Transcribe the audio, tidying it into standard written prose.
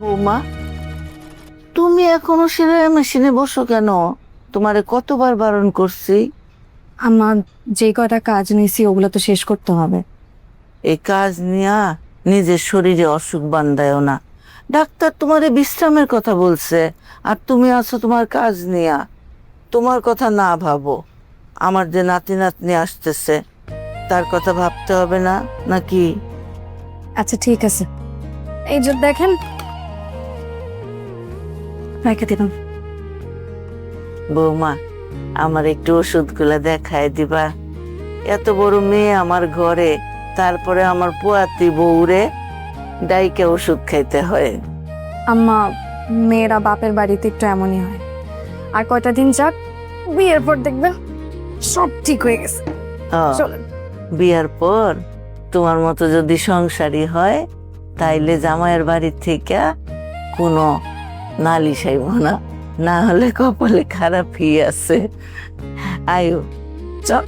বৌমা, তুমি এখনো সেলাই মেশিনে বসো কেন? তোমারে কতবার বারণ করছি। আমার যে কয়টা কাজ নিয়েছি ওগুলো তো শেষ করতে হবে। এই কাজ নিয়া নিজের শরীরে অসুখ বান্ধায়ও না। ডাক্তার তোমারে বিশ্রামের কথা বলছে, আর তুমি আছো তোমার কাজ নিয়া। তোমার কথা না ভাবো, আমার যে নাতি নাতনি আসতেছে তার কথা ভাবতে হবে না নাকি? আচ্ছা ঠিক আছে, এই যে দেখেন রেখে দিলাম। বৌমা, আমার একটু ওষুধগুলা দেখায় দিবা? এত বড় মেয়ে আমার ঘরে, তারপরে আমার পোয়াতি বউরে ডাইকে ওষুধ খাইতে হয়। আম্মা, মেয়েরা বাপের বাড়িতে একটু এমনই হয়। আর কয়টা দিন যাক, বিয়ের পর দেখবেন সব ঠিক হয়ে গেছে। হ্যাঁ, চলেন। বিয়ার পর তোমার মতো যদি সংসারী হয়, তাইলে জামাইয়ের বাড়ির থেকে কোনো নালিশ আইব না, না হলে কপালে খারাপই আছে। আয়ু, চল।